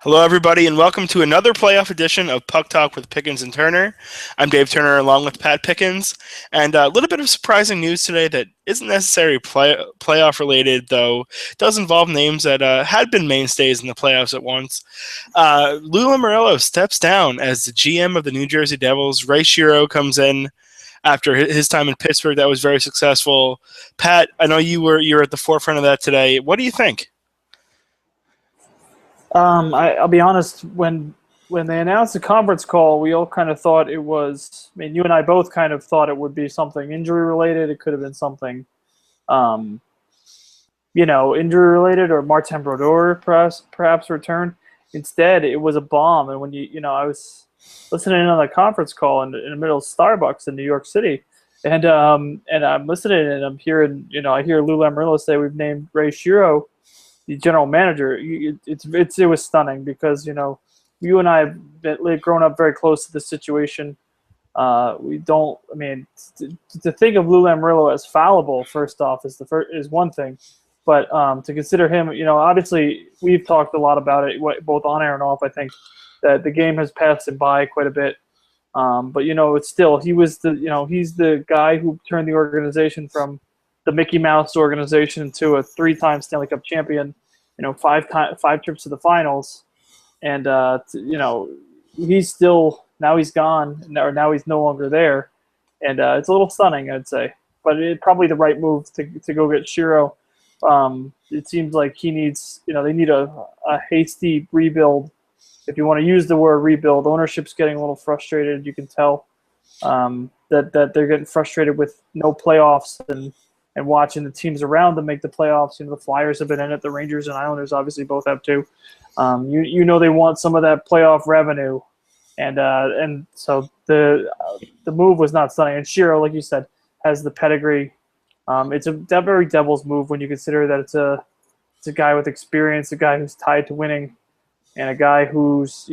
Hello, everybody, and welcome to another playoff edition of Puck Talk with Pickens and Turner. I'm Dave Turner, along with Pat Pickens, and a little bit of surprising news today that isn't necessarily playoff related, though it does involve names that had been mainstays in the playoffs at once. Lou Lamoriello steps down as the GM of the New Jersey Devils. Ray Shero comes in after his time in Pittsburgh. That was very successful. Pat, I know you're at the forefront of that today. What do you think? I'll be honest. When they announced the conference call, we all kind of thought it was. I mean, you and I both kind of thought it would be something injury related. It could have been something, um, injury related, or Martin Brodeur perhaps returned. Instead, it was a bomb. And when I was listening in on the conference call in the middle of Starbucks in New York City, and I'm listening and I'm hearing, I hear Lou Lamoriello say we've named Ray Shero the general manager. It was stunning because you and I have grown up very close to this situation. We don't. I mean, to think of Lou Lamoriello as fallible, first off, is one thing, but to consider him, obviously we've talked a lot about it, both on air and off. I think that the game has passed him by quite a bit. But it's still he's the guy who turned the organization from the Mickey Mouse organization to a 3-time Stanley Cup champion, five trips to the finals, and he's still he's gone, or now he's no longer there, and it's a little stunning, I'd say, but it's probably the right move to go get Shero. It seems like he needs, they need a hasty rebuild, if you want to use the word rebuild. Ownership's getting a little frustrated. You can tell that they're getting frustrated with no playoffs and watching the teams around them make the playoffs. The Flyers have been in it. The Rangers and Islanders obviously both have too. They want some of that playoff revenue, and so the move was not stunning. And Shero, like you said, has the pedigree. It's a very Devils move when you consider that it's a guy with experience, a guy who's tied to winning, and a guy who's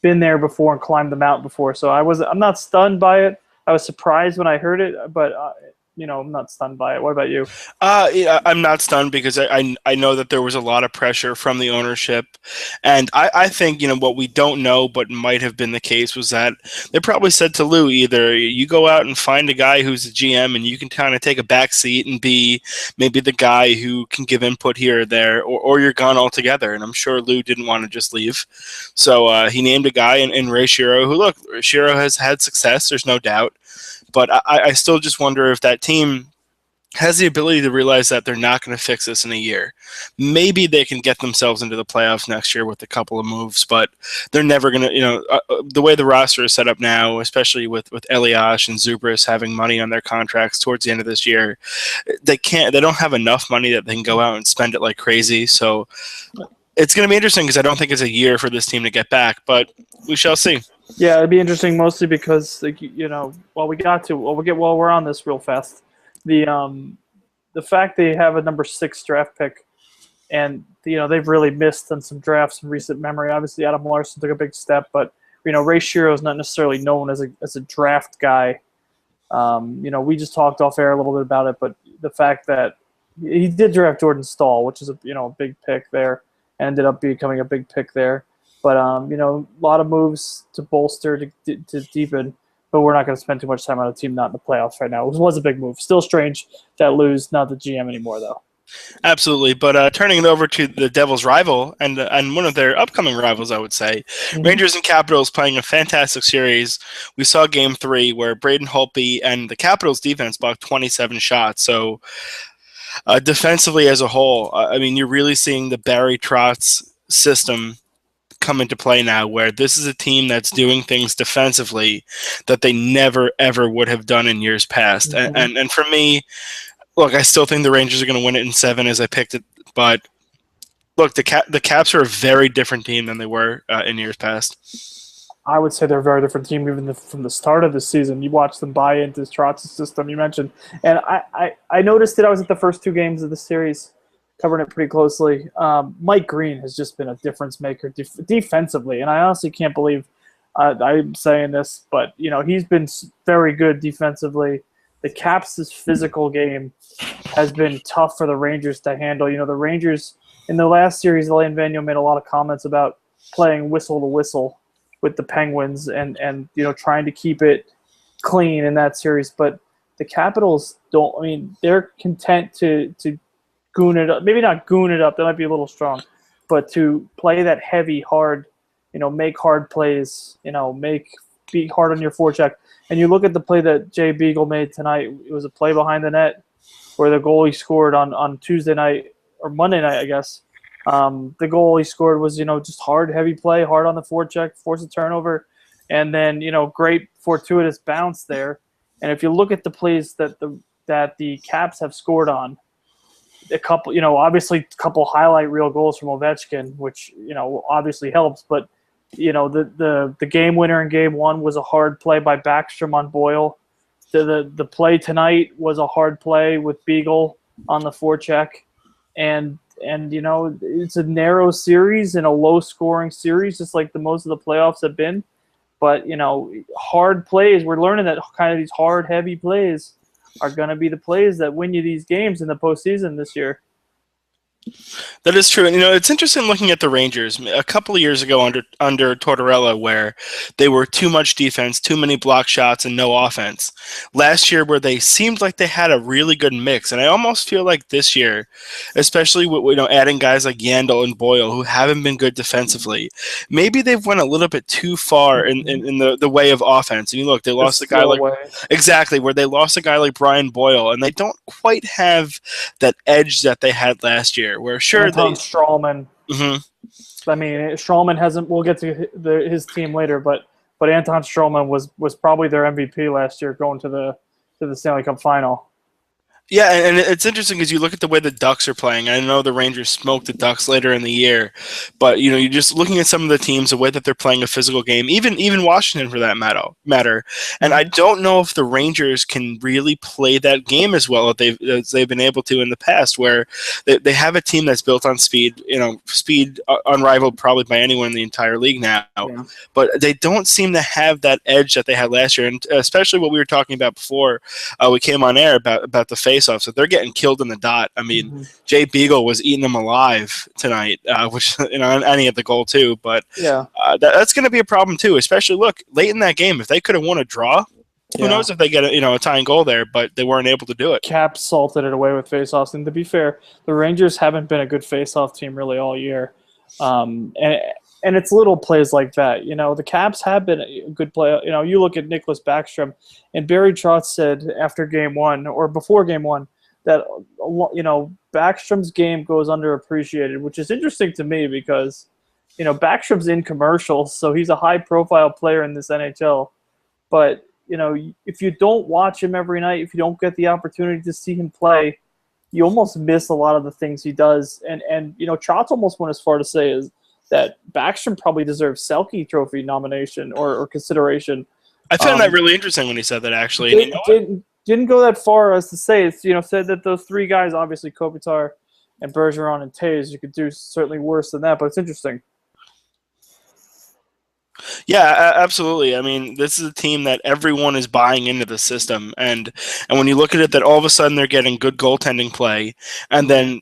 been there before and climbed the mountain before. So I'm not stunned by it. I was surprised when I heard it, but I'm not stunned by it. What about you? Yeah, I'm not stunned because I know that there was a lot of pressure from the ownership, and I think what we don't know but might have been the case was that they probably said to Lou, either you go out and find a guy who's a GM and you can kind of take a back seat and be maybe the guy who can give input here or there, or you're gone altogether. And I'm sure Lou didn't want to just leave, so he named a guy in Ray Shero, who, look, Shero has had success, there's no doubt. But I still just wonder if that team has the ability to realize that they're not going to fix this in a year. Maybe they can get themselves into the playoffs next year with a couple of moves, but they're never going to, the way the roster is set up now, especially with Elias and Zubris having money on their contracts towards the end of this year, they don't have enough money that they can go out and spend it like crazy. So it's going to be interesting because I don't think it's a year for this team to get back, but we shall see. Yeah, it'd be interesting mostly because while we're on this real fast, the fact they have a number 6 draft pick, and they've really missed on some drafts in recent memory. Obviously, Adam Larson took a big step, but Ray Shero is not necessarily known as a draft guy. We just talked off air a little bit about it, but the fact that he did draft Jordan Staal, which is a big pick there, and ended up becoming a big pick there. But a lot of moves to bolster, to deepen. But we're not going to spend too much time on a team not in the playoffs right now. It was a big move. Still strange that Lou's not the GM anymore, though. Absolutely, but turning it over to the Devils' rival and one of their upcoming rivals, I would say, Rangers and Capitals playing a fantastic series. We saw Game 3 where Braden Holtby and the Capitals defense blocked 27 shots. So defensively as a whole, you're really seeing the Barry Trotz system come into play now, where this is a team that's doing things defensively that they never ever would have done in years past. And for me, look, I still think the Rangers are going to win it in 7 as I picked it, but look, the Caps are a very different team than they were in years past. I would say they're a very different team even from the start of the season. You watch them buy into Trotz's system, you mentioned, and I noticed it. I was at the first 2 games of the series, covering it pretty closely. Mike Green has just been a difference maker defensively, and I honestly can't believe I'm saying this, but he's been very good defensively. The Caps' physical game has been tough for the Rangers to handle. The Rangers in the last series, Elaine Vano made a lot of comments about playing whistle to whistle with the Penguins and trying to keep it clean in that series. But the Capitals don't. I mean, they're content to goon it up. Maybe not goon it up. That might be a little strong, but to play that heavy, hard, make hard plays. Be hard on your forecheck. And you look at the play that Jay Beagle made tonight. It was a play behind the net where the goalie scored on Tuesday night or Monday night, I guess. The goal he scored was, just hard, heavy play, hard on the forecheck, force a turnover, and then, great fortuitous bounce there. And if you look at the plays that the Caps have scored on, a couple, obviously a couple highlight reel goals from Ovechkin, which, obviously helps, but the game winner in game one was a hard play by Backstrom on Boyle. The play tonight was a hard play with Beagle on the forecheck, and it's a narrow series and a low scoring series, just like the most of the playoffs have been. But hard plays. We're learning that kind of these hard, heavy plays are going to be the plays that win you these games in the postseason this year. That is true. And, it's interesting looking at the Rangers a couple of years ago under Tortorella, where they were too much defense, too many block shots, and no offense. Last year, where they seemed like they had a really good mix. And I almost feel like this year, especially with adding guys like Yandel and Boyle, who haven't been good defensively, maybe they've went a little bit too far in the way of offense. And you look, they lost a guy like exactly where they lost a guy like Brian Boyle, and they don't quite have that edge that they had last year. Where sure Anton Strawman. Mm-hmm. I mean, Strawman hasn't. We'll get to his team later, but Anton Strawman was probably their MVP last year, going to the Stanley Cup final. Yeah, and it's interesting because you look at the way the Ducks are playing. I know the Rangers smoked the Ducks later in the year, but you're just looking at some of the teams, the way that they're playing a physical game, even Washington for that matter. And I don't know if the Rangers can really play that game as well as they've been able to in the past, where they have a team that's built on speed, speed unrivaled probably by anyone in the entire league now. Yeah. But they don't seem to have that edge that they had last year, and especially what we were talking about before we came on air about the face-off. So they're getting killed in the dot. I mean, Jay Beagle was eating them alive tonight, which and he had the goal too. But yeah, that's going to be a problem too. Especially look late in that game, if they could have won a draw, who knows if they get a tying goal there? But they weren't able to do it. Cap salted it away with face-offs, and to be fair, the Rangers haven't been a good face-off team really all year. And it's little plays like that. The Caps have been a good play. You look at Nicholas Backstrom, and Barry Trotz said after game one or before game one that, Backstrom's game goes underappreciated, which is interesting to me because, Backstrom's in commercials, so he's a high-profile player in this NHL. But, if you don't watch him every night, if you don't get the opportunity to see him play, you almost miss a lot of the things he does. And Trotz almost went as far to say is that Backstrom probably deserves Selke Trophy nomination or consideration. I found that really interesting when he said that, actually. Didn't go that far as to say it's, said that those three guys, obviously Kopitar and Bergeron and Taves, you could do certainly worse than that, but it's interesting. Yeah, absolutely. I mean, this is a team that everyone is buying into the system, and when you look at it, that all of a sudden they're getting good goaltending play, and then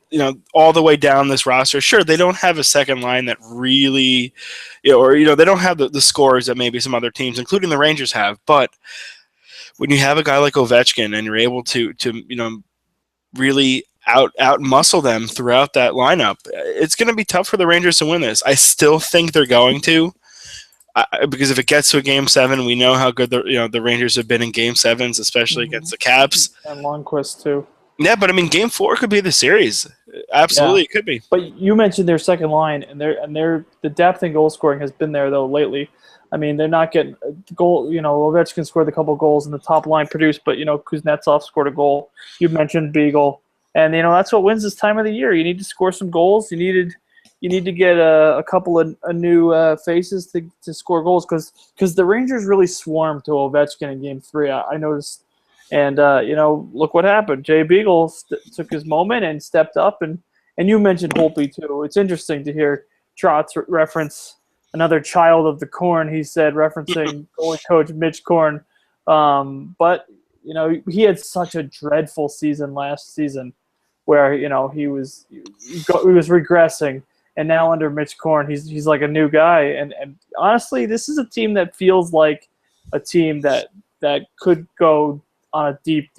all the way down this roster. Sure, they don't have a second line that really, they don't have the scores that maybe some other teams, including the Rangers, have. But when you have a guy like Ovechkin and you're able to really out muscle them throughout that lineup, it's going to be tough for the Rangers to win this. I still think they're going to. Because if it gets to a game 7, we know how good the Rangers have been in game 7s, especially against the Caps and Lundqvist too. Yeah, but I mean, game 4 could be the series. Absolutely, It could be. But you mentioned their second line, and the depth in goal scoring has been there though lately. I mean, they're not getting goal. Ovechkin scored a couple goals, and the top line produced. But Kuznetsov scored a goal. You mentioned Beagle, and that's what wins this time of the year. You need to score some goals. You need to get a couple of new faces to score goals because the Rangers really swarmed to Ovechkin in Game 3. I noticed, and look what happened. Jay Beagle took his moment and stepped up, and you mentioned Holtby too. It's interesting to hear Trotz reference another child of the Corn. He said, referencing goalie coach Mitch Korn, but he had such a dreadful season last season, where he was regressing, and now under Mitch Korn, he's like a new guy. And honestly, this is a team that feels like a team that could go on a deep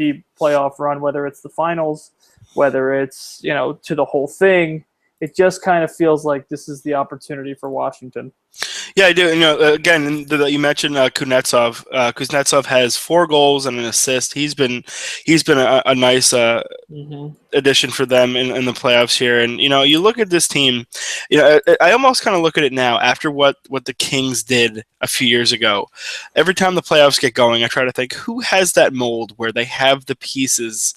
playoff run, whether it's the finals, whether it's to the whole thing. It just kind of feels like this is the opportunity for Washington. Yeah, I do. Again, you mentioned Kuznetsov. Kuznetsov has 4 goals and an assist. He's been a nice addition for them in the playoffs here. And you look at this team. I almost kind of look at it now after what the Kings did a few years ago. Every time the playoffs get going, I try to think who has that mold where they have the pieces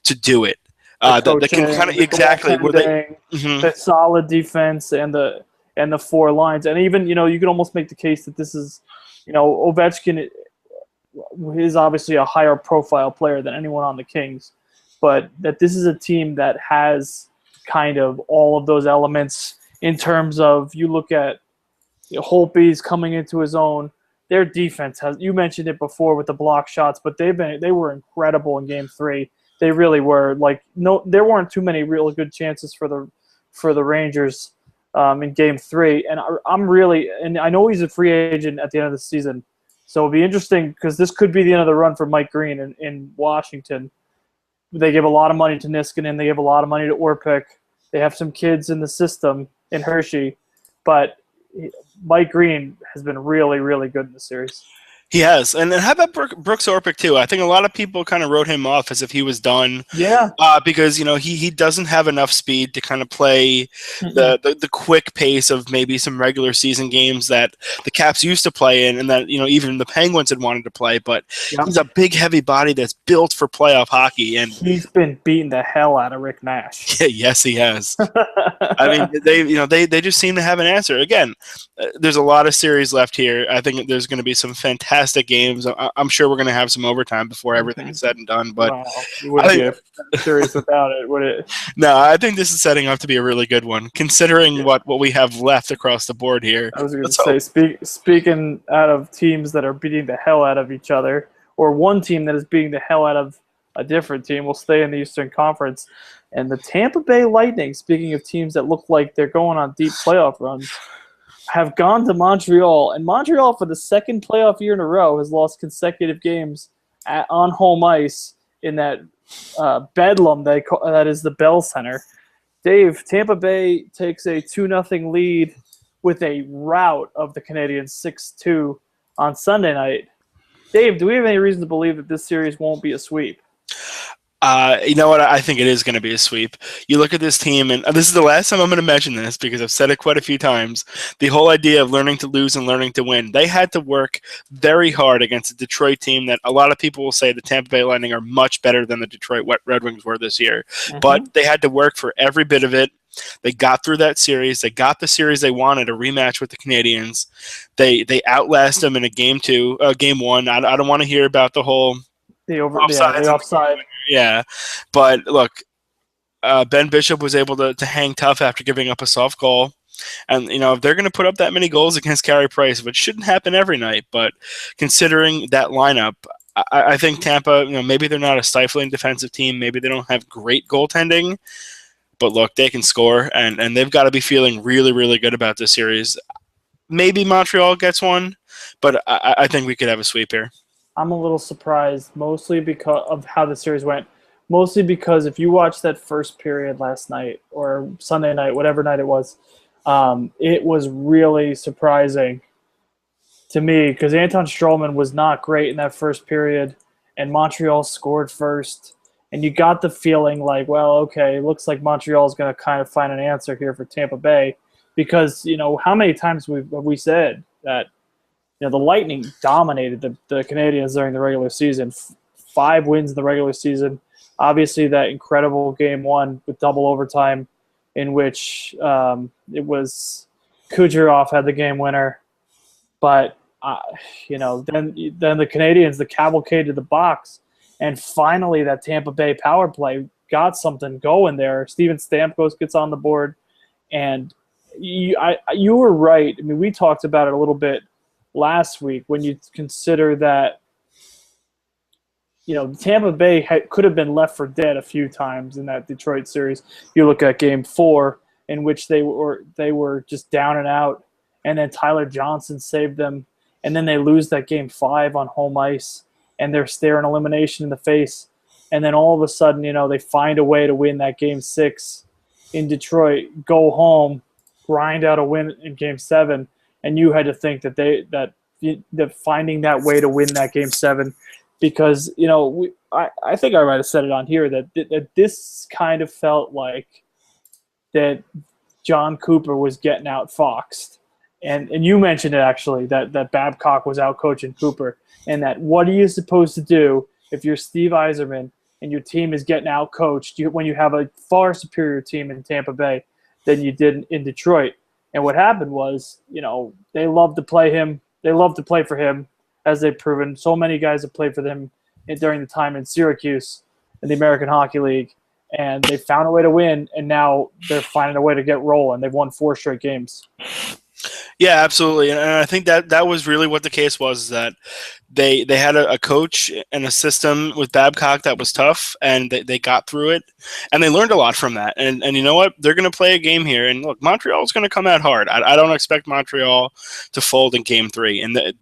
to do it. That can kind of exactly where they the solid defense and the 4 lines, and even you can almost make the case that this is Ovechkin is obviously a higher profile player than anyone on the Kings, but that this is a team that has kind of all of those elements in terms of you look at Holtby's coming into his own. Their defense has, you mentioned it before with the block shots, but they were incredible in Game 3. They really were. There weren't too many really good chances for the Rangers in Game 3, and and I know he's a free agent at the end of the season, so it'll be interesting because this could be the end of the run for Mike Green in Washington. They give a lot of money to Niskanen, they give a lot of money to Orpik, they have some kids in the system in Hershey, but Mike Green has been really, really good in the series. He has. And then how about Brooks Orpik, too? I think a lot of people kind of wrote him off as if he was done. Yeah. Because, he doesn't have enough speed to kind of play the quick pace of maybe some regular season games that the Caps used to play in and that, even the Penguins had wanted to play. But he's a big, heavy body that's built for playoff hockey. And he's been beating the hell out of Rick Nash. Yeah, yes, he has. I mean, they just seem to have an answer. Again, there's a lot of series left here. I think there's going to be some fantastic games. I'm sure we're going to have some overtime before everything is said and done. But it wouldn't be a series without it, would it? No, I think this is setting up to be a really good one, considering what we have left across the board here. I was going to say, speaking out of teams that are beating the hell out of each other, or one team that is beating the hell out of a different team, will stay in the Eastern Conference. And the Tampa Bay Lightning, speaking of teams that look like they're going on deep playoff runs, have gone to Montreal, and Montreal for the second playoff year in a row has lost consecutive games on home ice in that bedlam that is the Bell Center. Dave, Tampa Bay takes a 2-0 lead with a rout of the Canadiens 6-2 on Sunday night. Dave, do we have any reason to believe that this series won't be a sweep? You know what? I think it is going to be a sweep. You look at this team, and this is the last time I'm going to mention this because I've said it quite a few times. The whole idea of learning to lose and learning to win. They had to work very hard against a Detroit team that a lot of people will say the Tampa Bay Lightning are much better than the Detroit Red Wings were this year. But they had to work for every bit of it. They got through that series. They got the series they wanted, a rematch with the Canadiens. They outlast them in a game 1. I don't want to hear about the whole the offside. Yeah, but look, Ben Bishop was able to hang tough after giving up a soft goal. And, if they're going to put up that many goals against Carey Price, which shouldn't happen every night, but considering that lineup, I think Tampa, maybe they're not a stifling defensive team. Maybe they don't have great goaltending. But, look, they can score, and they've got to be feeling really, really good about this series. Maybe Montreal gets one, but I think we could have a sweep here. I'm a little surprised, mostly because of how the series went. Mostly because if you watch that first period last night or Sunday night, whatever night it was really surprising to me because Anton Strowman was not great in that first period, and Montreal scored first. And you got the feeling like, well, okay, it looks like Montreal is going to kind of find an answer here for Tampa Bay because, how many times have we said that the Lightning dominated the Canadiens during the regular season. 5 wins in the regular season. Obviously, that incredible Game 1 with double overtime in which it was Kucherov had the game winner. But, then the Canadiens, the cavalcade to the box, and finally that Tampa Bay power play got something going there. Steven Stamkos gets on the board. And you were right. I mean, we talked about it a little bit last week when you consider that Tampa Bay could have been left for dead a few times in that Detroit series. You look at Game 4, in which they were just down and out, and then Tyler Johnson saved them, and then they lose that Game 5 on home ice, and they're staring elimination in the face, and then all of a sudden, they find a way to win that Game 6 in Detroit, go home, grind out a win in Game 7, and you had to think that finding that way to win that Game 7, because I think I might have said it on here that this kind of felt like that John Cooper was getting outfoxed, and you mentioned it actually that Babcock was out coaching Cooper, and that what are you supposed to do if you're Steve Yzerman and your team is getting out coached when you have a far superior team in Tampa Bay than you did in Detroit. And what happened was, they love to play him. They love to play for him, as they've proven. So many guys have played for them during the time in Syracuse in the American Hockey League, and they found a way to win, and now they're finding a way to get rolling. They've won 4 straight games. Yeah, absolutely, and I think that was really what the case was, is that they had a coach and a system with Babcock that was tough, and they got through it, and they learned a lot from that. And you know what? They're going to play a game here, and look, Montreal's going to come out hard. I don't expect Montreal to fold in Game 3, and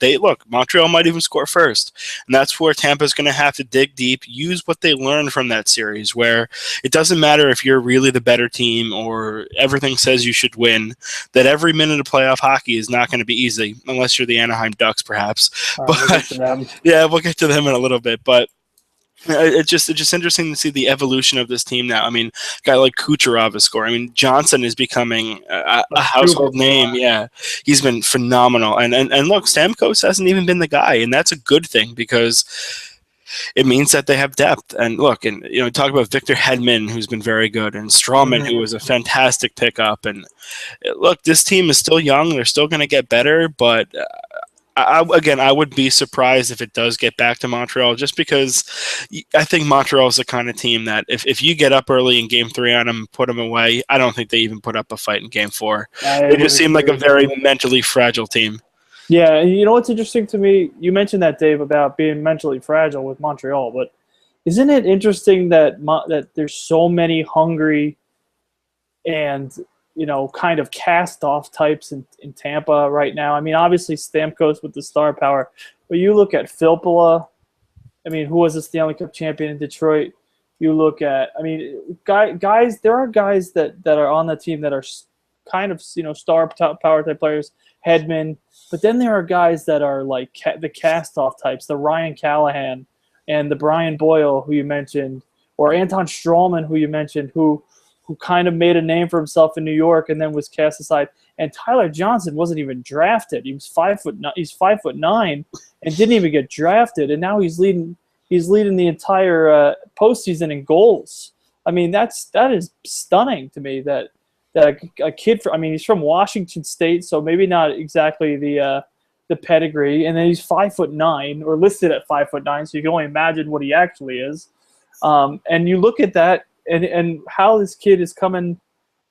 Montreal might even score first, and that's where Tampa's going to have to dig deep, use what they learned from that series, where it doesn't matter if you're really the better team or everything says you should win, that every minute of playoff hockey is not going to be easy, unless you're the Anaheim Ducks, perhaps. Yeah, we'll get to them in a little bit, but it's just interesting to see the evolution of this team now. I mean, a guy like Kucherov is scoring. I mean, Johnson is becoming a household name. Yeah, he's been phenomenal. And look, Stamkos hasn't even been the guy, and that's a good thing because it means that they have depth. And look, and talk about Victor Hedman, who's been very good, and Strawman, who was a fantastic pickup. And look, this team is still young; they're still going to get better, but. I would be surprised if it does get back to Montreal, just because I think Montreal is the kind of team that if you get up early in Game 3 on them and put them away, I don't think they even put up a fight in Game 4. They just seem like a very mentally fragile team. Yeah, and you know what's interesting to me? You mentioned that, Dave, about being mentally fragile with Montreal, but isn't it interesting that there's so many hungry and kind of cast-off types in Tampa right now? I mean, obviously Stamkos with the star power, but you look at Filppula, who was a Stanley Cup champion in Detroit. You look at, guys, there are guys that are on the team that are kind of, star power type players, Hedman, but then there are guys that are like the cast-off types, the Ryan Callahan and the Brian Boyle, who you mentioned, or Anton Strawman, who you mentioned, who kind of made a name for himself in New York and then was cast aside. And Tyler Johnson wasn't even drafted. He was 5'9". He's 5'9" and didn't even get drafted. And now he's leading the entire postseason in goals. I mean, that is stunning to me that a kid he's from Washington State, so maybe not exactly the pedigree. And then he's 5'9", or listed at 5'9", so you can only imagine what he actually is. And you look at that. And how this kid is coming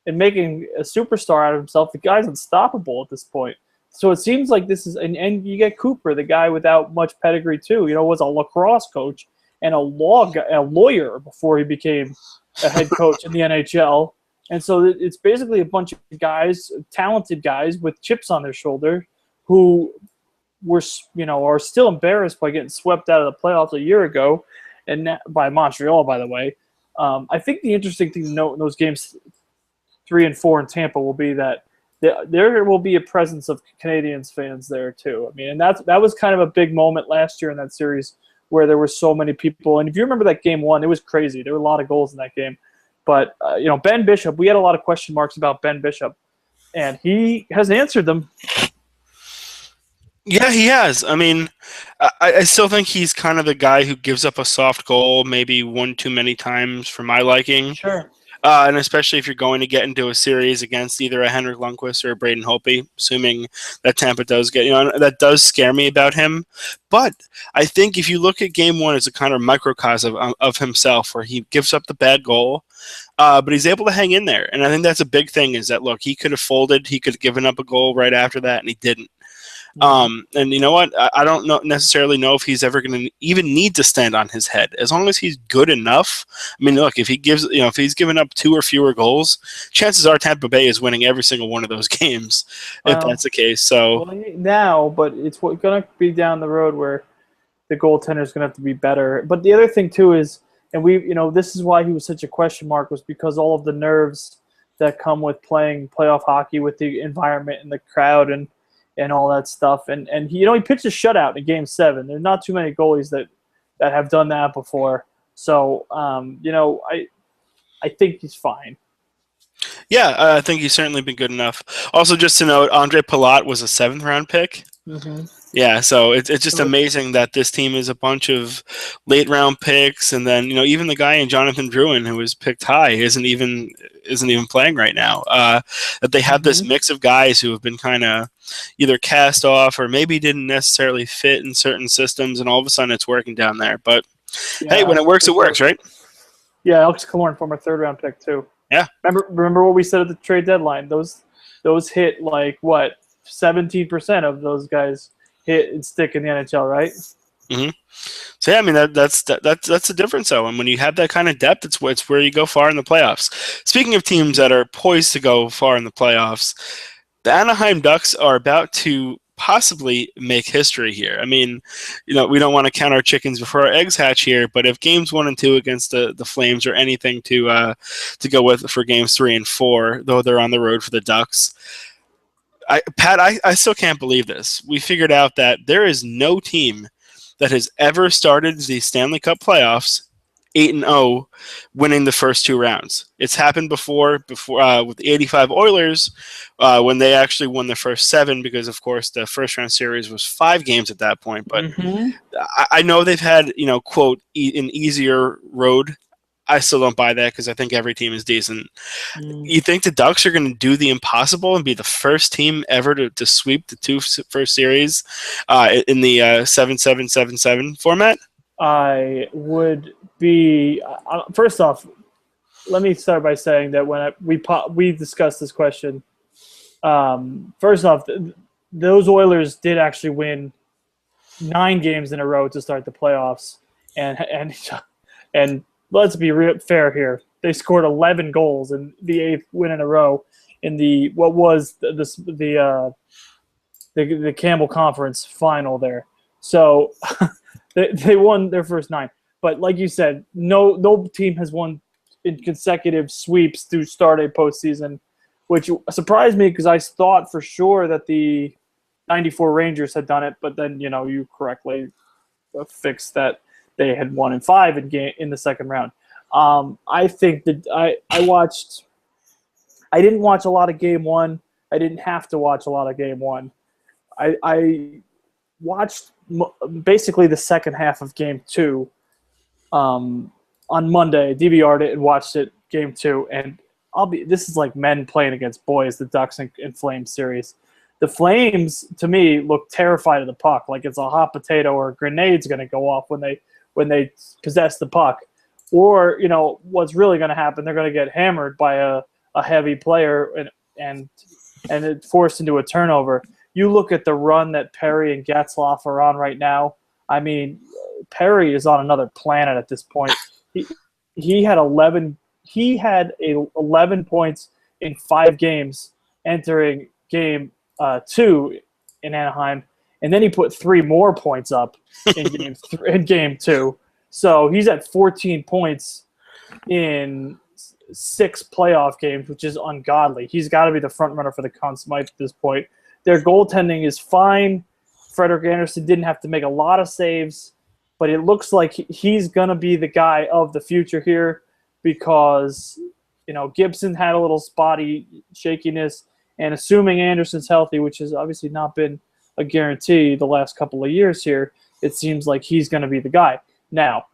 and making a superstar out of himself. The guy's unstoppable at this point. So it seems like this is, and you get Cooper, the guy without much pedigree too. Was a lacrosse coach and a lawyer before he became a head coach in the NHL. And so it's basically a bunch of guys, talented guys with chips on their shoulder, who are still embarrassed by getting swept out of the playoffs a year ago, and by Montreal, by the way. I think the interesting thing to note in those games 3 and 4 in Tampa will be that there will be a presence of Canadiens fans there too. And that was kind of a big moment last year in that series where there were so many people. And if you remember that Game 1, it was crazy. There were a lot of goals in that game. But Ben Bishop, we had a lot of question marks about Ben Bishop, and he has answered them. Yeah, he has. I still think he's kind of the guy who gives up a soft goal maybe one too many times for my liking. Sure. And especially if you're going to get into a series against either a Henrik Lundqvist or a Braden Holtby, assuming that Tampa does get, that does scare me about him. But I think if you look at Game 1 as a kind of microcosm of himself, where he gives up the bad goal, but he's able to hang in there. And I think that's a big thing, is that, look, he could have folded, he could have given up a goal right after that, and he didn't. Mhm. And you know what? I don't necessarily know if he's ever going to even need to stand on his head. As long as he's good enough. I mean, look, if he gives, if he's given up 2 or fewer goals, chances are Tampa Bay is winning every single one of those games, if Well, that's the case. So, now, but it's going to be down the road where the goaltender is going to have to be better. But the other thing too is, and this is why he was such a question mark, was because all of the nerves that come with playing playoff hockey, with the environment and the crowd and all that stuff. And he pitched a shutout in Game 7. There's not too many goalies that have done that before. So I think he's fine. yeah, I think he's certainly been good enough. Also, just to note, Andre Palat was a 7th round pick. Mm-hmm. Yeah, so it's just amazing that this team is a bunch of late round picks, and then even the guy in Jonathan Drouin who was picked high isn't even playing right now. That they have this Mm-hmm. mix of guys who have been kind of either cast off or maybe didn't necessarily fit in certain systems, and all of a sudden it's working down there. But hey, Yeah, when it works, for it works, sure. right? Yeah, Alex Killorn, former 3rd-round pick too. Yeah. Remember what we said at the trade deadline? Those hit like what 17% of those guys hit and stick in the NHL, right? Mm-hmm. So yeah, I mean that's the difference though, and when you have that kind of depth, it's where you go far in the playoffs. Speaking of teams that are poised to go far in the playoffs, the Anaheim Ducks are about to possibly make history here. I mean, we don't want to count our chickens before our eggs hatch here, but if games 1 and 2 against the Flames are anything to go with for games 3 and 4, though they're on the road for the Ducks, I still can't believe this. We figured out that there is no team that has ever started the Stanley Cup playoffs 8-0, winning the first 2 rounds. It's happened before with the '85 Oilers when they actually won the first 7, because of course the first round series was 5 games at that point. But Mm-hmm. I know they've had quote an easier road. I still don't buy that because I think every team is decent. Mm. You think the Ducks are going to do the impossible and be the first team ever to sweep the 2 first series in the 7-7-7-7 format? I would be first off. Let me start by saying that when we discussed this question, first off, those Oilers did actually win 9 games in a row to start the playoffs, and let's be fair here. They scored 11 goals in the 8th win in a row in the what was the Campbell Conference final there. So they won their first 9. But like you said, no team has won in consecutive sweeps to start a postseason, which surprised me because I thought for sure that the '94 Rangers had done it, but then you correctly fixed that they had won in 5 in the second round. I think that I watched. I didn't watch a lot of Game 1. I didn't have to watch a lot of Game 1. I watched basically the second half of Game 2 on Monday. DVR'd it and watched it Game 2, and this is like men playing against boys. The Ducks and Flames series. The Flames, to me, look terrified of the puck, like it's a hot potato or a grenade's going to go off when they possess the puck. Or what's really going to happen? They're going to get hammered by a heavy player and it forced into a turnover. You look at the run that Perry and Getzlaf are on right now. I mean, Perry is on another planet at this point. He had 11. He had 11 points in 5 games entering Game 2 in Anaheim, and then he put 3 more points up in Game 2. So he's at 14 points in 6 playoff games, which is ungodly. He's got to be the front runner for the Conn Smythe at this point. Their goaltending is fine. Frederik Andersen didn't have to make a lot of saves, but it looks like he's going to be the guy of the future here because, Gibson had a little spotty shakiness, and assuming Anderson's healthy, which has obviously not been a guarantee the last couple of years here, it seems like he's going to be the guy. Now,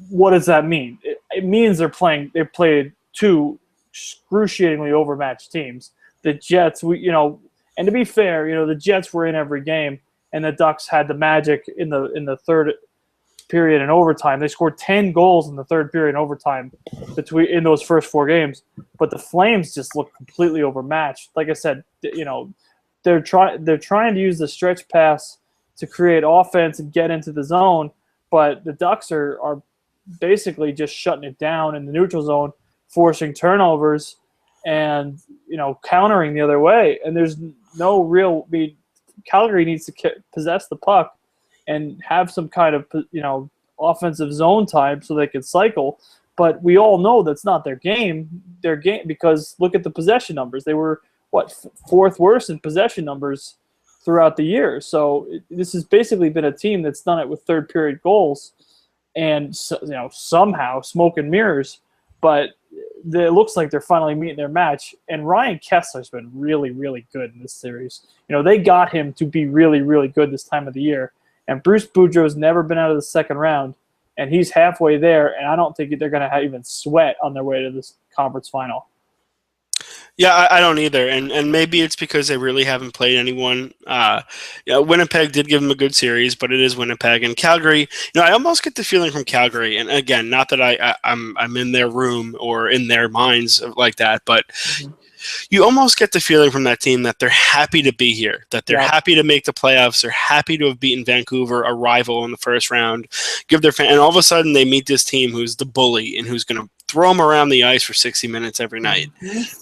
what does that mean? It means they played 2 excruciatingly overmatched teams. The Jets, and to be fair, the Jets were in every game, and the Ducks had the magic in the third period and overtime. They scored 10 goals in the third period and overtime in those first 4 games. But the Flames just looked completely overmatched. Like I said, they're trying to use the stretch pass to create offense and get into the zone, but the Ducks are basically just shutting it down in the neutral zone, forcing turnovers, and countering the other way. And there's no real. I mean, Calgary needs to possess the puck and have some kind of offensive zone time so they can cycle. But we all know that's not their game. Their game, because look at the possession numbers. They were fourth worst in possession numbers throughout the year. So this has basically been a team that's done it with third period goals and somehow smoke and mirrors. But it looks like they're finally meeting their match. And Ryan Kessler's been really, really good in this series. They got him to be really, really good this time of the year. And Bruce Boudreau's never been out of the second round, and he's halfway there, and I don't think they're going to even sweat on their way to this conference final. Yeah, I don't either, and maybe it's because they really haven't played anyone. Winnipeg did give them a good series, but it is Winnipeg and Calgary. I almost get the feeling from Calgary, and again, not that I'm in their room or in their minds like that, but you almost get the feeling from that team that they're happy to be here, that they're happy to make the playoffs, they're happy to have beaten Vancouver, a rival in the first round, and all of a sudden they meet this team who's the bully and who's going to throw them around the ice for 60 minutes every night.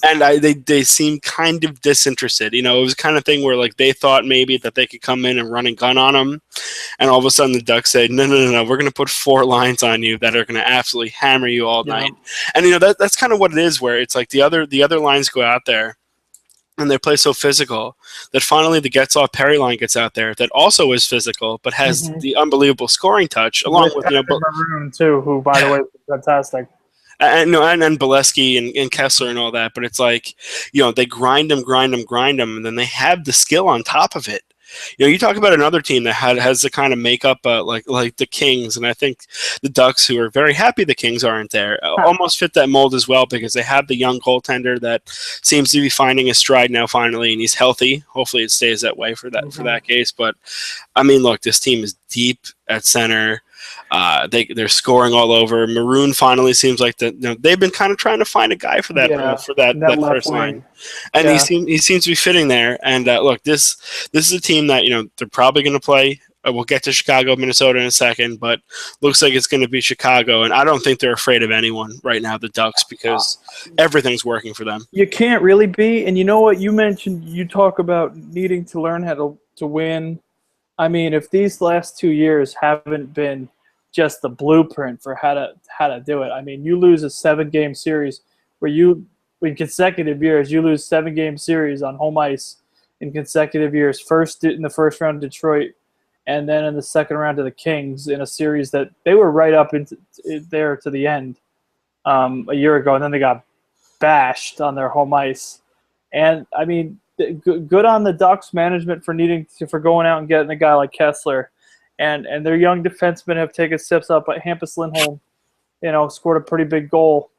And they seem kind of disinterested. It was the kind of thing where like they thought maybe that they could come in and run and gun on them, and all of a sudden the Ducks say, no, we're going to put 4 lines on you that are going to absolutely hammer you all night. And that's kind of what it is, where it's like the other lines go out there and they play so physical that finally the Getzlaff Perry line gets out there that also is physical but has the unbelievable scoring touch, along with Maroon too, who by the way is fantastic. And Bolesky and Kessler and all that, but it's like, they grind them, and then they have the skill on top of it. You talk about another team that has the kind of makeup like the Kings, and I think the Ducks, who are very happy the Kings aren't there, almost fit that mold as well, because they have the young goaltender that seems to be finding his stride now finally, and he's healthy. Hopefully it stays that way for that case. But I mean, look, this team is deep at center. They're scoring all over. Maroon finally seems like they've been kind of trying to find a guy for that first line, and he seems to be fitting there. And look, this is a team that they're probably going to play. We'll get to Chicago, Minnesota in a second, but looks like it's going to be Chicago, and I don't think they're afraid of anyone right now, the Ducks, because everything's working for them. You can't really be, and you know what you mentioned? You talk about needing to learn how to win. I mean, if these last 2 years haven't been just the blueprint for how to do it. I mean, you lose a 7-game series where in consecutive years, you lose 7-game series on home ice in consecutive years. First in the first round to Detroit, and then in the second round to the Kings in a series that they were right up into there to the end a year ago, and then they got bashed on their home ice. And I mean, good on the Ducks management for going out and getting a guy like Kessler. And their young defensemen have taken steps up. But Hampus Lindholm, scored a pretty big goal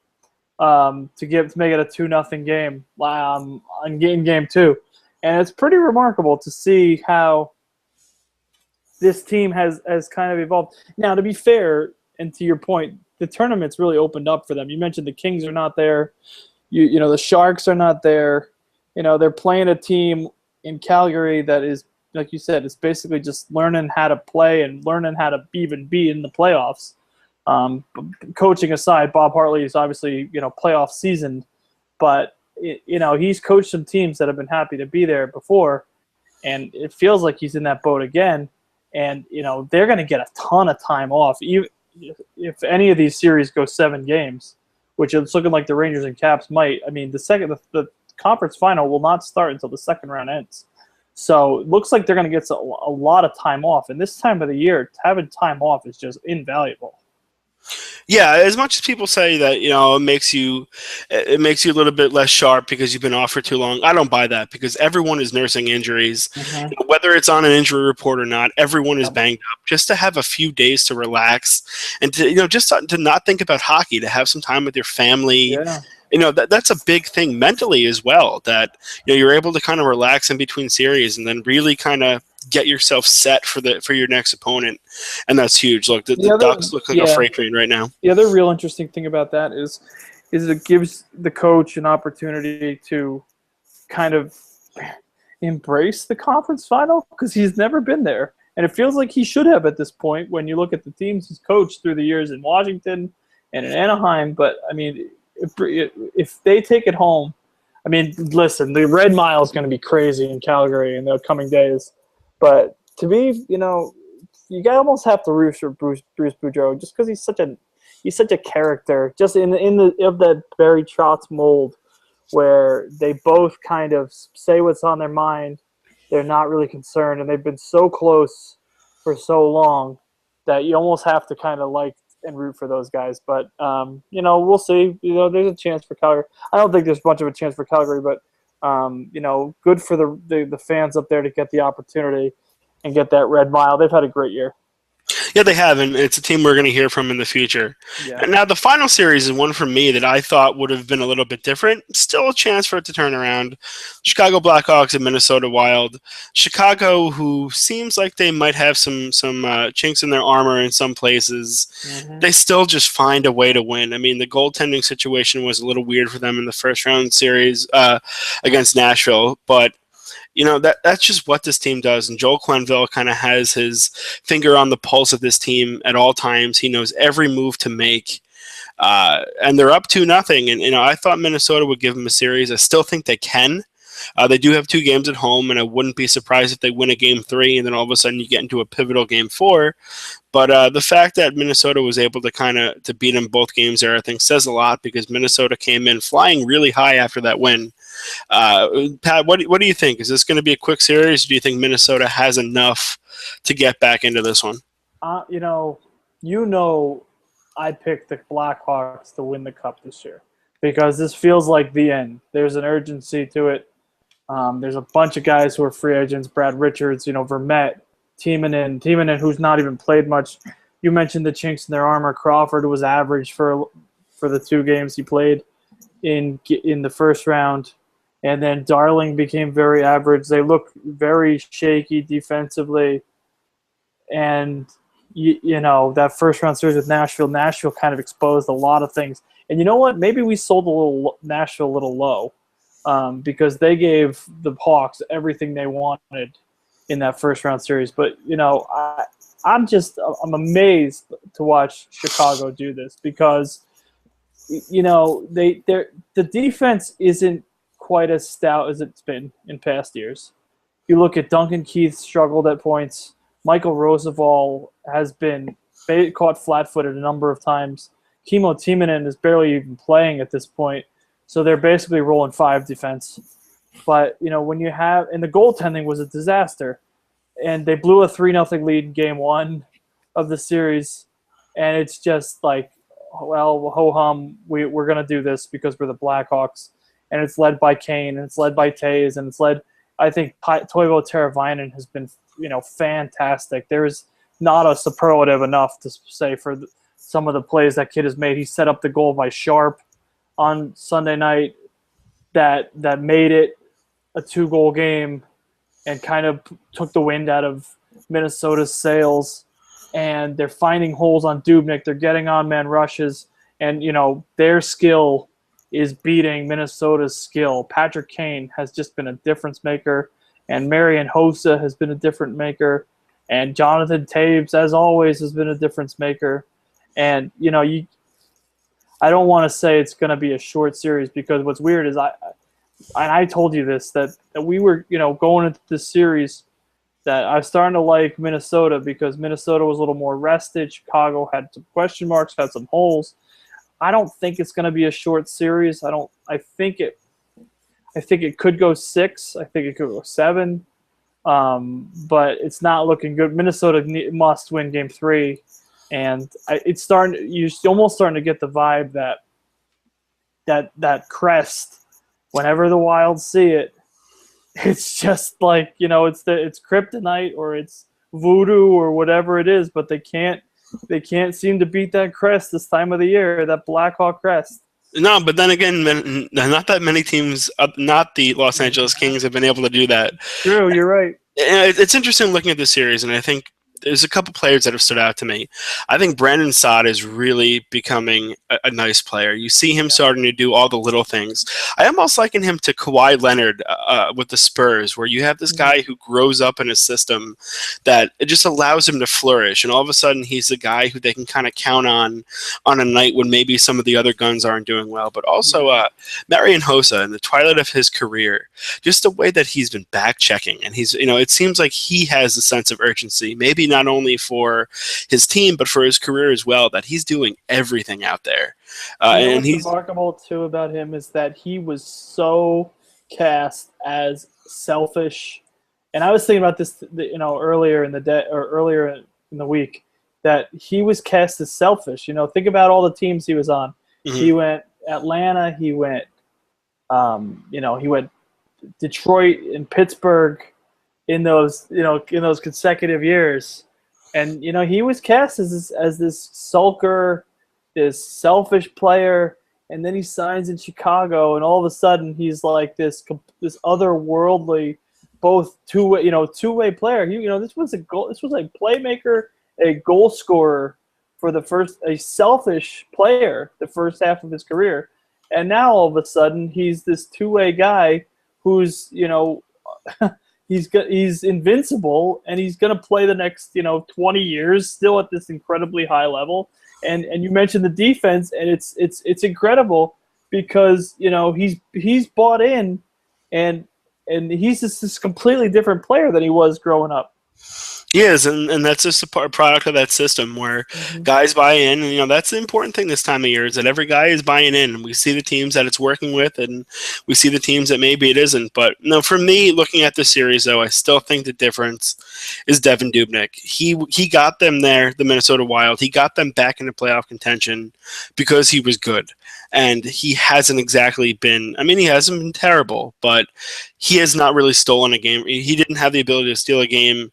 to make it a 2-0 game in game 2. And it's pretty remarkable to see how this team has kind of evolved. Now, to be fair, and to your point, the tournament's really opened up for them. You mentioned the Kings are not there. The Sharks are not there. They're playing a team in Calgary that is, like you said, it's basically just learning how to play and learning how to even be in the playoffs. Coaching aside, Bob Hartley is obviously, playoff seasoned, but he's coached some teams that have been happy to be there before, and it feels like he's in that boat again. And they're going to get a ton of time off, even if any of these series go 7 games, which it's looking like the Rangers and Caps might. I mean, the conference final will not start until the second round ends. So it looks like they're going to get a lot of time off. And this time of the year, having time off is just invaluable. Yeah, as much as people say that it makes you a little bit less sharp because you've been off for too long, I don't buy that, because everyone is nursing injuries. Whether it's on an injury report or not, everyone is banged up. Just to have a few days to relax and to just to not think about hockey, to have some time with your family. That's a big thing mentally as well, that you're able to kind of relax in between series and then really kind of get yourself set for your next opponent, and that's huge. Look, the Ducks look like a freight train right now. The other real interesting thing about that is it gives the coach an opportunity to kind of embrace the conference final? Because he's never been there. And it feels like he should have at this point when you look at the teams he's coached through the years in Washington and in Anaheim. But, I mean, if they take it home, I mean, listen, the Red Mile is going to be crazy in Calgary in the coming days. But to me, you know, you almost have to root for Bruce Boudreau just because he's such a character, just in the of that Barry Trotz mold, where they both kind of say what's on their mind. They're not really concerned, and they've been so close for so long that you almost have to kind of like and root for those guys. But you know, we'll see. You know, there's a chance for Calgary. I don't think there's much of a chance for Calgary, but you know, good for the fans up there to get the opportunity and get that Red Mile. They've had a great year. Yeah, they have, and it's a team we're going to hear from in the future. Yeah. Now, the final series is one for me that I thought would have been a little bit different. Still a chance for it to turn around. Chicago Blackhawks and Minnesota Wild. Chicago, who seems like they might have some chinks in their armor in some places, they still just find a way to win. I mean, the goaltending situation was a little weird for them in the first round series against Nashville, but you know, that's just what this team does. And Joel Quenneville kind of has his finger on the pulse of this team at all times. He knows every move to make. And they're up 2-0. And, you know, I thought Minnesota would give them a series. I still think they can. They do have 2 games at home, and I wouldn't be surprised if they win a game 3, and then all of a sudden you get into a pivotal game 4. But the fact that Minnesota was able to beat them both games there, I think says a lot, because Minnesota came in flying really high after that win. Pat, what do you think? Is this going to be a quick series? Or do you think Minnesota has enough to get back into this one? You know, I picked the Blackhawks to win the Cup this year because this feels like the end. There's an urgency to it. There's a bunch of guys who are free agents. Brad Richards, you know, Vermette, Timonen, who's not even played much. You mentioned the chinks in their armor. Crawford was average for the 2 games he played in the first round. And then Darling became very average. They look very shaky defensively. And, you know, that first round series with Nashville kind of exposed a lot of things. And you know what? Maybe we sold Nashville a little low because they gave the Hawks everything they wanted in that first round series. But, you know, I'm amazed to watch Chicago do this because, you know, the defense isn't quite as stout as it's been in past years. You look at Duncan Keith struggled at points. Michael Roosevelt has been caught flat-footed a number of times. Kimmo Timonen is barely even playing at this point, so they're basically rolling 5 defense. But, you know, when you have – and the goaltending was a disaster. And they blew a 3-0 lead in game 1 of the series, and it's just like, well, ho-hum, we're going to do this because we're the Blackhawks. And it's led by Kane, and it's led by Taves, and it's led – I think Toivo Teravainen has been, you know, fantastic. There's not a superlative enough to say for some of the plays that kid has made. He set up the goal by Sharp on Sunday night that made it a 2-goal game and kind of took the wind out of Minnesota's sails. And they're finding holes on Dubnyk. They're getting on-man rushes. And, you know, their skill is beating Minnesota's skill. Patrick Kane has just been a difference maker. And Marian Hossa has been a difference maker. And Jonathan Taves, as always, has been a difference maker. And, you know, I don't want to say it's going to be a short series because what's weird is I told you this, that we were, you know, going into this series that I was starting to like Minnesota because Minnesota was a little more rested. Chicago had some question marks, had some holes. I don't think it's going to be a short series. I think it could go 6. I think it could go 7. But it's not looking good. Minnesota must win game 3. And you're almost starting to get the vibe that crest, whenever the Wild see it, it's just like, you know, it's kryptonite or it's voodoo or whatever it is, but they can't seem to beat that crest this time of the year, that Blackhawk crest. No, but then again, not that many teams, not the Los Angeles Kings, have been able to do that. True, you're right. It's interesting looking at this series, and I think there's a couple players that have stood out to me. I think Brandon Saad is really becoming a nice player. You see him starting to do all the little things. I almost liken him to Kawhi Leonard with the Spurs, where you have this guy who grows up in a system that it just allows him to flourish, and all of a sudden he's the guy who they can kind of count on a night when maybe some of the other guns aren't doing well. But also Marian Hossa, in the twilight of his career, just the way that he's been back checking, and he's, it seems like he has a sense of urgency, maybe not only for his team but for his career as well, that he's doing everything out there. And what's remarkable too about him is that he was so cast as selfish. And I was thinking about this, earlier in the day or earlier in the week, that he was cast as selfish. Think about all the teams he was on. Mm-hmm. He went Atlanta. He went, he went Detroit and Pittsburgh in those consecutive years, and he was cast as this sulker, this selfish player, and then he signs in Chicago, and all of a sudden he's like this otherworldly, both two-way player. This was a playmaker, a goal scorer for a selfish player the first half of his career, and now all of a sudden he's this two-way guy who's he's invincible, and he's going to play the next 20 years still at this incredibly high level. And you mentioned the defense, and it's incredible because he's bought in, and he's just this completely different player than he was growing up. He is, and that's just a product of that system where guys buy in, and that's the important thing this time of year, is that every guy is buying in, and we see the teams that it's working with, and we see the teams that maybe it isn't. But no, for me, looking at the series, though, I still think the difference is Devin Dubnyk. He got them there, the Minnesota Wild. He got them back into playoff contention because he was good. And he hasn't exactly been, he hasn't been terrible, but he has not really stolen a game. He didn't have the ability to steal a game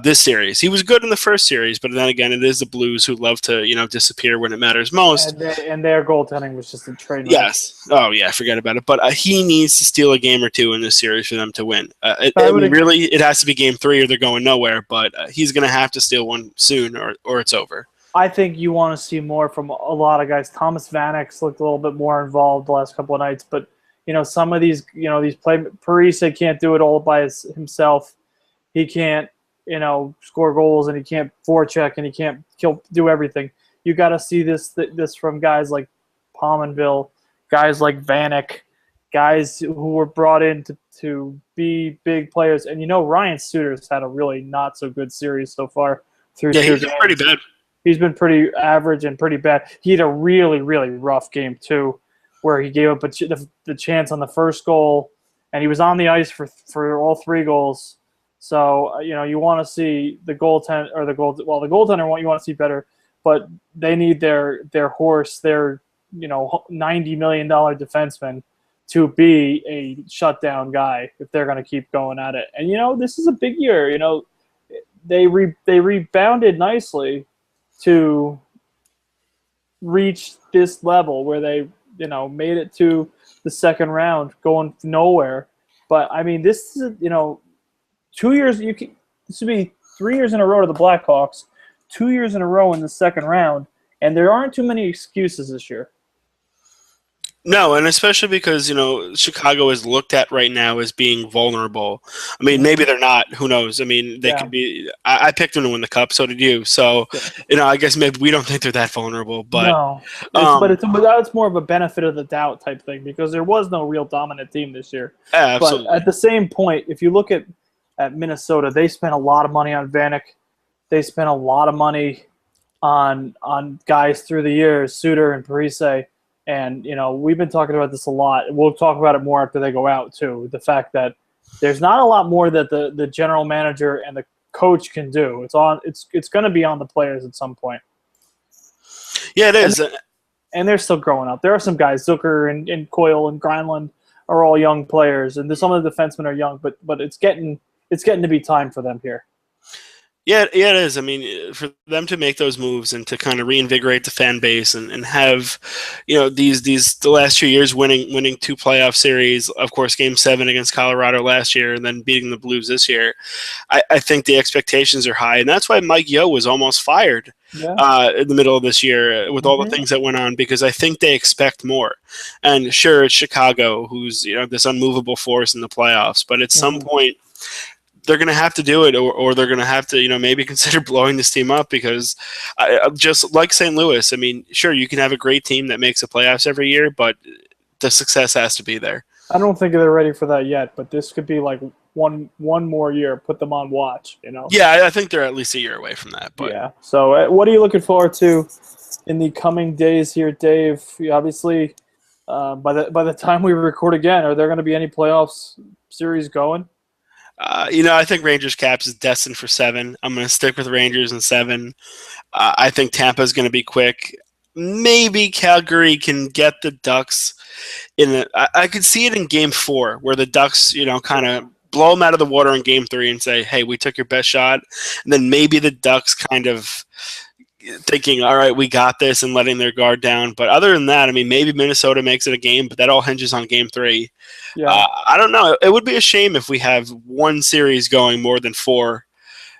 this series. He was good in the first series, but then again, it is the Blues who love to, disappear when it matters most. And their goaltending was just a train wreck. Yes. Oh, yeah, forget about it. But he needs to steal a game or two in this series for them to win. It has to be game 3 or they're going nowhere, but he's going to have to steal one soon or it's over. I think you want to see more from a lot of guys. Thomas Vanek's looked a little bit more involved the last couple of nights, but some of these Parise can't do it all by himself. He can't score goals, and he can't forecheck, and he can't do everything. You got to see this from guys like Pominville, guys like Vanek, guys who were brought in to be big players. And Ryan Suter's had a really not so good series so far through 2 games. He's pretty bad. He's been pretty average and pretty bad. He had a really, really rough game, too, where he gave up the chance on the first goal, and he was on the ice for all 3 goals. So, you want to see the goaltender, you want to see better, but they need their horse, their, $90 million defenseman to be a shutdown guy if they're going to keep going at it. And, this is a big year. They rebounded nicely to reach this level where they, made it to the second round, going nowhere. But this is 2 years. This would be 3 years in a row to the Blackhawks, 2 years in a row in the second round, and there aren't too many excuses this year. No, and especially because, Chicago is looked at right now as being vulnerable. Maybe they're not. Who knows? They could be. I picked them to win the Cup. So did you. So, I guess maybe we don't think they're that vulnerable. But no, it's more of a benefit of the doubt type thing because there was no real dominant team this year. Yeah, absolutely. But at the same point, if you look at Minnesota, they spent a lot of money on Vanek. They spent a lot of money on guys through the years, Suter and Parise. And, we've been talking about this a lot. We'll talk about it more after they go out, too. The fact that there's not a lot more that the general manager and the coach can do. It's going to be on the players at some point. Yeah, it is. And they're still growing up. There are some guys, Zucker and Coyle and Granlund are all young players. And some of the defensemen are young, but it's getting to be time for them here. Yeah, it is. I mean, for them to make those moves and to kind of reinvigorate the fan base and have, these the last 2 years winning two playoff series. Of course, Game 7 against Colorado last year, and then beating the Blues this year. I think the expectations are high, and that's why Mike Yeo was almost fired Yeah. in the middle of this year with all the Hmm. things that went on, because I think they expect more. And sure, it's Chicago, who's this unmovable force in the playoffs, but at some Hmm. point they're going to have to do it, or they're going to have to, maybe consider blowing this team up, because just like St. Louis, I mean, sure, you can have a great team that makes the playoffs every year, but the success has to be there. I don't think they're ready for that yet, but this could be like one more year. Put them on watch, you know. Yeah, I think they're at least a year away from that, but Yeah. So, what are you looking forward to in the coming days here, Dave? Obviously, by the time we record again, are there going to be any playoffs series going? I think Rangers Caps is destined for 7. I'm going to stick with Rangers in 7. I think Tampa's going to be quick. Maybe Calgary can get the Ducks in it. I could see it in Game 4, where the Ducks, kind of blow them out of the water in Game 3 and say, "Hey, we took your best shot," and then maybe the Ducks kind of thinking, "All right, we got this," and letting their guard down. But other than that, I mean, maybe Minnesota makes it a game, but that all hinges on Game 3. Yeah. I don't know. It would be a shame if we have one series going more than 4,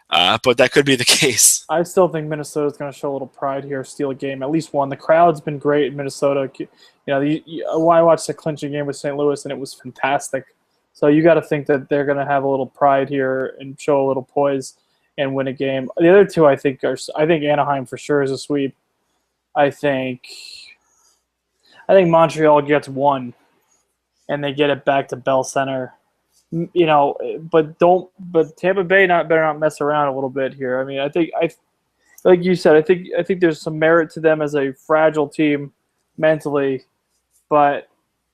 but that could be the case. I still think Minnesota's going to show a little pride here, steal a game, at least one. The crowd's been great in Minnesota. I watched the clinching game with St. Louis, and it was fantastic. So you got to think that they're going to have a little pride here and show a little poise and win a game. The other two, I think Anaheim for sure is a sweep. I think, I think Montreal gets one, and they get it back to Bell Center. But Tampa Bay better not mess around a little bit here. I mean, like you said, I think there's some merit to them as a fragile team mentally, but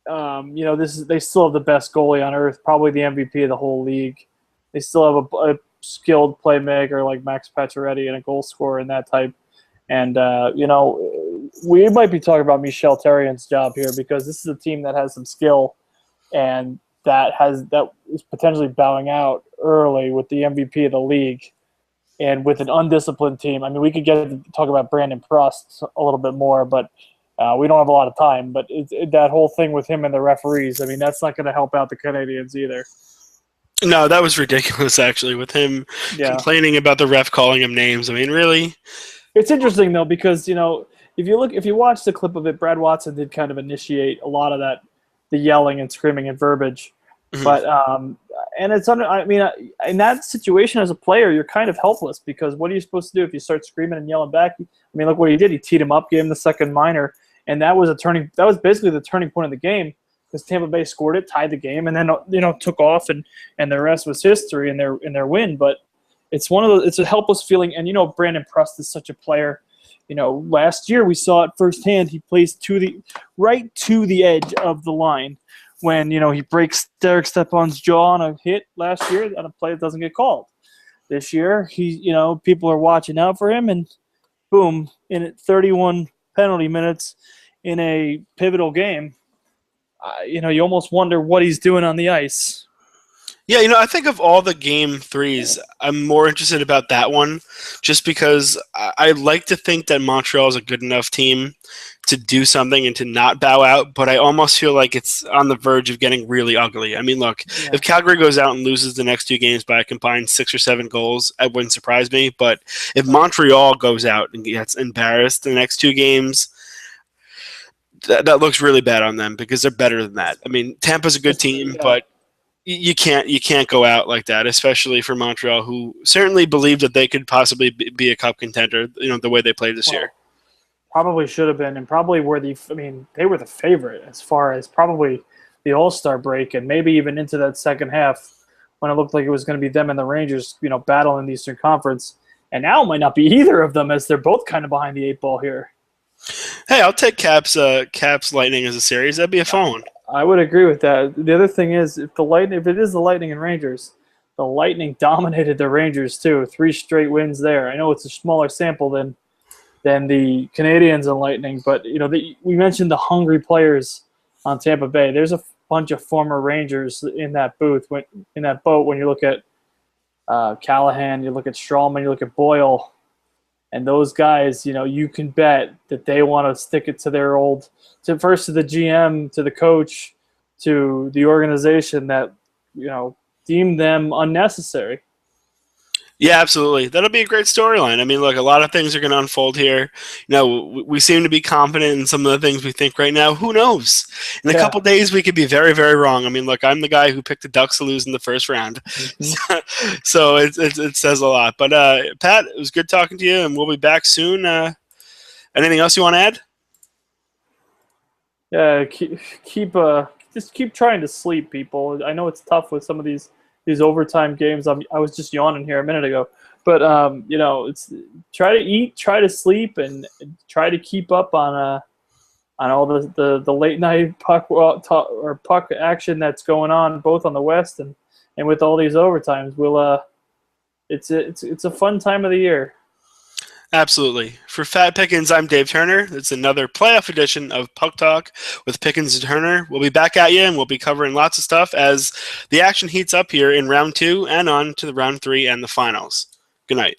they still have the best goalie on earth, probably the MVP of the whole league. They still have a skilled playmaker like Max Pacioretty and a goal scorer in that type. And we might be talking about Michel Therrien's job here, because this is a team that has some skill, and that is potentially bowing out early with the MVP of the league and with an undisciplined team. I mean, we could talk about Brandon Prost a little bit more, but we don't have a lot of time. But that whole thing with him and the referees, I mean, that's not going to help out the Canadians either. No, that was ridiculous, actually, with him Yeah. complaining about the ref calling him names. I mean, really? It's interesting though, because if you watch the clip of it, Brad Watson did kind of initiate a lot of that, the yelling and screaming and verbiage. Mhm. But and it's under. I mean, in that situation as a player, you're kind of helpless, because what are you supposed to do if you start screaming and yelling back? I mean, look what he did. He teed him up, gave him the second minor, and that was basically the turning point of the game, because Tampa Bay scored it, tied the game, and then took off, and the rest was history in their win. But it's a helpless feeling, and Brandon Prust is such a player. Last year we saw it firsthand. He plays right to the edge of the line when he breaks Derek Stepan's jaw on a hit last year on a play that doesn't get called. This year, people are watching out for him, and boom, in 31 penalty minutes in a pivotal game, you almost wonder what he's doing on the ice. Yeah, I think of all the Game 3s, I'm more interested about that one, just because I like to think that Montreal is a good enough team to do something and to not bow out, but I almost feel like it's on the verge of getting really ugly. I mean, look, Yeah. if Calgary goes out and loses the next 2 games by a combined 6 or 7 goals, it wouldn't surprise me, but if Montreal goes out and gets embarrassed the next 2 games, that looks really bad on them, because they're better than that. I mean, Tampa's a good team, Yeah. but you can't go out like that, especially for Montreal, who certainly believed that they could possibly be a cup contender. The way they played this year. Probably should have been, and probably they were the favorite as far as probably the All-Star break, and maybe even into that second half when it looked like it was going to be them and the Rangers, battling the Eastern Conference. And now it might not be either of them, as they're both kind of behind the 8 ball here. Hey, I'll take Caps Lightning as a series. That'd be a fun one. I would agree with that. The other thing is, if it is the Lightning and Rangers, the Lightning dominated the Rangers too. 3 straight wins there. I know it's a smaller sample than the Canadians and Lightning, but we mentioned the hungry players on Tampa Bay. There's a bunch of former Rangers in that boat when you look at Callahan, you look at Strawman, you look at Boyle, and those guys, you can bet that they want to stick it to their first to the GM, to the coach, to the organization that, deemed them unnecessary. Yeah, absolutely. That'll be a great storyline. I mean, look, a lot of things are going to unfold here. We seem to be confident in some of the things we think right now. Who knows? In a couple days, we could be very, very wrong. I mean, look, I'm the guy who picked the Ducks to lose in the first round, so it says a lot. But Pat, it was good talking to you, and we'll be back soon. Anything else you want to add? Yeah, just keep trying to sleep, people. I know it's tough with some of these overtime games. I was just yawning here a minute ago, but it's try to eat, try to sleep, and try to keep up on all the late night puck action that's going on both on the West and with all these overtimes. It's a fun time of the year. Absolutely. For Fat Pickens, I'm Dave Turner. It's another playoff edition of Puck Talk with Pickens and Turner. We'll be back at you, and we'll be covering lots of stuff as the action heats up here in round 2 and on to the round 3 and the finals. Good night.